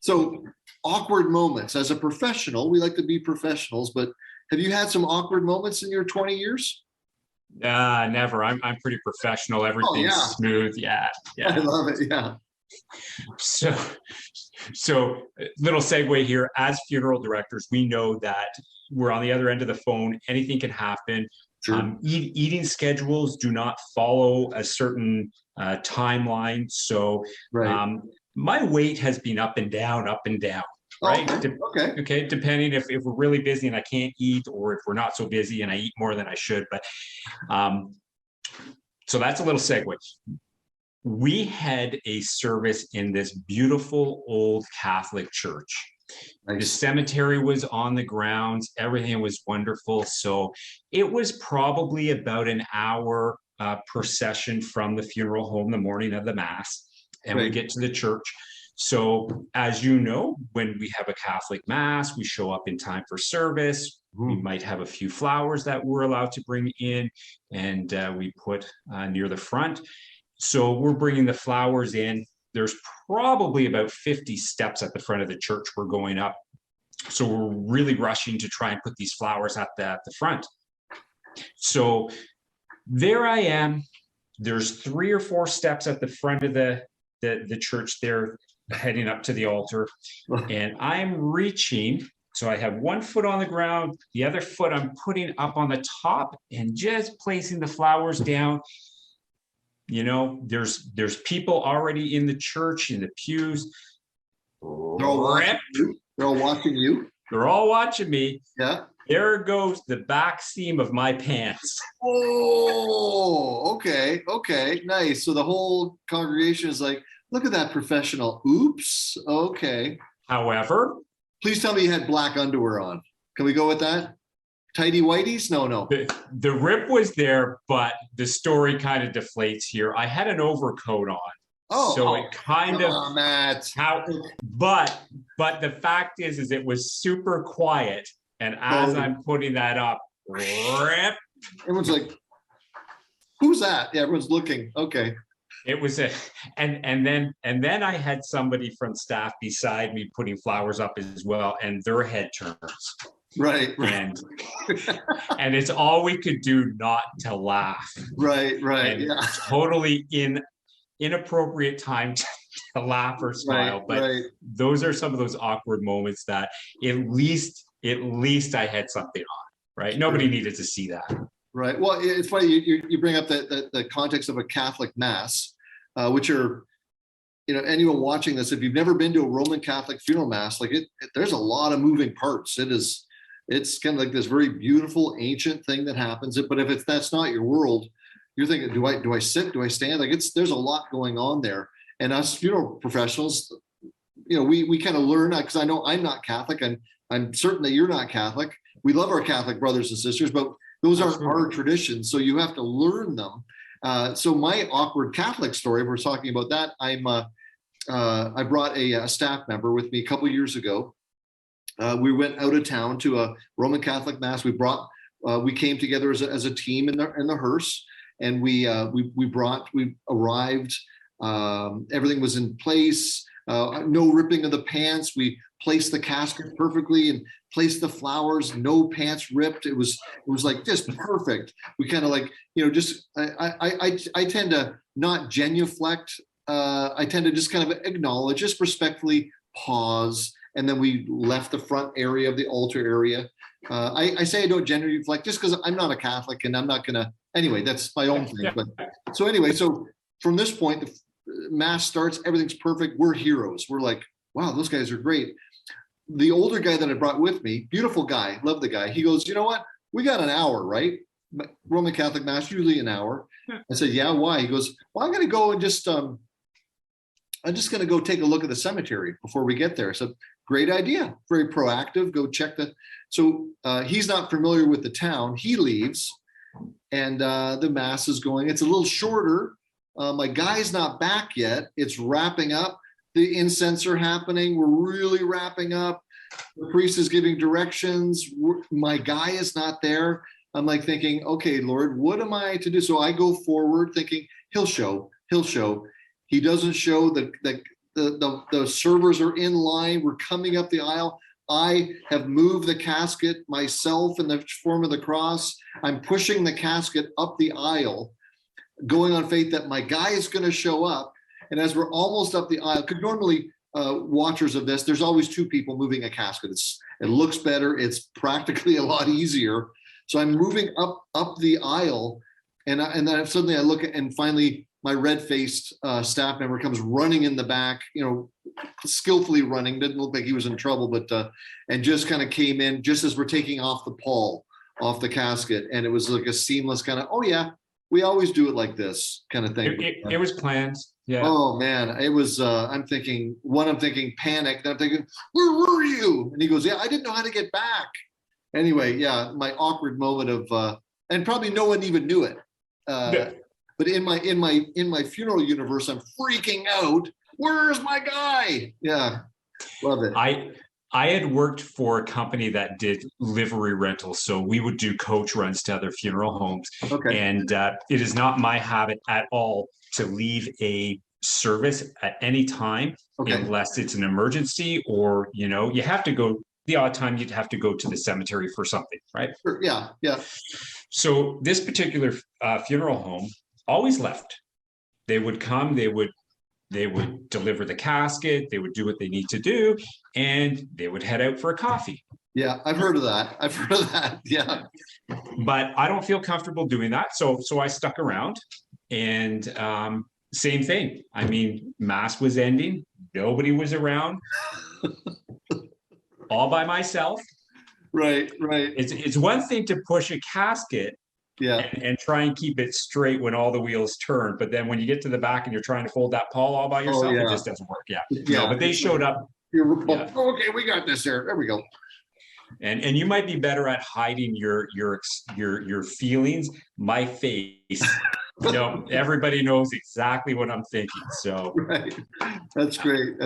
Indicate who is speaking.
Speaker 1: So awkward moments. As a professional, we like to be professionals, but have you had some awkward moments in your 20 years?
Speaker 2: Never. I'm pretty professional.
Speaker 1: Oh
Speaker 2: Everything's
Speaker 1: yeah,
Speaker 2: smooth. Yeah,
Speaker 1: I
Speaker 2: yeah.
Speaker 1: love it. Yeah.
Speaker 2: So, so little segue here. As funeral directors, we know that we're on the other end of the phone. Anything can happen.
Speaker 1: Sure.
Speaker 2: Eating schedules do not follow a certain timeline. So,
Speaker 1: Right.
Speaker 2: um, my weight has been up and down,
Speaker 1: Oh,
Speaker 2: right?
Speaker 1: okay. Okay.
Speaker 2: Okay, depending if we're really busy and I can't eat, or if we're not so busy and I eat more than I should. But um, so that's a little segue. We had a service in this beautiful old Catholic church. The
Speaker 1: Nice.
Speaker 2: cemetery was on the grounds, everything was wonderful. So it was probably about an hour per session from the funeral home the morning of the Mass. And we
Speaker 1: Right.
Speaker 2: get to the church. So, as you know, when we have a Catholic Mass, we show up in time for service. We
Speaker 1: Mhm.
Speaker 2: might have a few flowers that we're allowed to bring in, and we put near the front. So we're bringing the flowers in. There's probably about 50 steps at the front of the church we're going up. So we're really rushing to try and put these flowers at the front. So there I am. There's 3 or 4 steps at the front of the church there, heading up to the altar. And I'm reaching. So I have one foot on the ground, the other foot I'm putting up on the top and just placing the flowers down. You know, there's people already in the church, in the pews.
Speaker 1: They're all watching you. They're all watching you.
Speaker 2: They're all watching me.
Speaker 1: Yeah.
Speaker 2: There goes the back seam of my pants.
Speaker 1: Oh, okay. Okay. Nice. So the whole congregation is like, look at that professional. Oops. Okay.
Speaker 2: However,
Speaker 1: Please tell me you had black underwear on. Can we go with that? Tidy whities? No, no.
Speaker 2: the rip was there, but the story kind of deflates here. I had an overcoat on.
Speaker 1: Oh,
Speaker 2: So
Speaker 1: oh,
Speaker 2: it kind
Speaker 1: come
Speaker 2: of
Speaker 1: on, Matt.
Speaker 2: how but the fact is it was super quiet. And as
Speaker 1: Totally.
Speaker 2: I'm putting that up, rip,
Speaker 1: Everyone's like, who's that? Yeah, everyone's looking. Okay.
Speaker 2: it was a and then I had somebody from staff beside me putting flowers up as well, and their head turns.
Speaker 1: Right, right,
Speaker 2: And it's all we could do not to laugh.
Speaker 1: right, right.
Speaker 2: And
Speaker 1: Yeah.
Speaker 2: totally inappropriate time to laugh or smile.
Speaker 1: Right,
Speaker 2: But
Speaker 1: right.
Speaker 2: those are some of those awkward moments that at least I had something on, right? Nobody needed to see that.
Speaker 1: Right. Well, it's funny you bring up the context of a Catholic Mass, which are, anyone watching this, if you've never been to a Roman Catholic funeral Mass, like there's a lot of moving parts. It's kind of like this very beautiful ancient thing that happens. But if that's not your world, you're thinking, do I sit? Do I stand? Like there's a lot going on there. And us funeral professionals, we kind of learn, because I know I'm not Catholic, and I'm certain that you're not Catholic. We love our Catholic brothers and sisters, but those aren't our traditions, so you have to learn them. So my awkward Catholic story, if we're talking about that, I brought a staff member with me a couple years ago. We went out of town to a Roman Catholic Mass. We came together as a team in the hearse, and we arrived. Everything was in place. No ripping of the pants. We placed the casket perfectly and placed the flowers. No pants ripped. It was like just perfect. We kind of like, just I tend to not genuflect. I tend to just kind of acknowledge, just respectfully pause, and then we left the front area of the altar area. I say I don't genuflect just because I'm not a Catholic, and I'm not gonna. Anyway, that's my own thing. But so anyway, so from this point, the Mass starts. Everything's perfect. We're heroes. We're like, wow, those guys are great. The older guy that I brought with me, beautiful guy, love the guy. He goes, you know what? We got an hour, right? Roman Catholic Mass, usually an hour. I said, yeah, why? He goes, well, I'm going to go and I'm just going to go take a look at the cemetery before we get there. So great idea. Very proactive. Go check So he's not familiar with the town. He leaves, and the Mass is going. It's a little shorter. My guy's not back yet. It's wrapping up. The incense are happening. We're really wrapping up. The priest is giving directions. My guy is not there. I'm like thinking, okay, Lord, what am I to do? So I go forward thinking he'll show. He doesn't show. The the servers are in line. We're coming up the aisle. I have moved the casket myself in the form of the cross. I'm pushing the casket up the aisle, going on faith that my guy is going to show up. And as we're almost up the aisle, because normally watchers of this, there's always two people moving a casket. It looks better. It's practically a lot easier. So I'm moving up the aisle, and then suddenly I look at, and finally my red-faced staff member comes running in the back, skillfully running. Didn't look like he was in trouble, but and just kind of came in just as we're taking off the pall off the casket, and it was like a seamless kind of, oh yeah, we always do it like this kind of thing.
Speaker 2: It was planned. Yeah.
Speaker 1: Oh man, it was. I'm thinking panic. Then I'm thinking, where were you? And he goes, yeah, I didn't know how to get back. Anyway, yeah, my awkward moment of, and probably no one even knew it. But in my funeral universe, I'm freaking out. Where's my guy? Yeah, love it.
Speaker 2: I had worked for a company that did livery rentals, so we would do coach runs to other funeral homes.
Speaker 1: Okay.
Speaker 2: And it is not my habit at all to leave a service at any time, unless it's an emergency, or you have to go. The odd time you'd have to go to the cemetery for something, right?
Speaker 1: Sure. Yeah.
Speaker 2: So this particular funeral home always left. They would come, they would deliver the casket, they would do what they need to do, and they would head out for a coffee.
Speaker 1: Yeah, I've heard of that. Yeah.
Speaker 2: But I don't feel comfortable doing that. So I stuck around, and same thing. I mean, mass was ending, nobody was around, all by myself.
Speaker 1: Right.
Speaker 2: It's one thing to push a casket, and try and keep it straight when all the wheels turn. But then when you get to the back and you're trying to fold that pall all by yourself, it just doesn't work. Yeah. No, but they showed up.
Speaker 1: Okay, we got this here. There we go.
Speaker 2: And you might be better at hiding your feelings. My face, everybody knows exactly what I'm thinking. So
Speaker 1: right. That's great.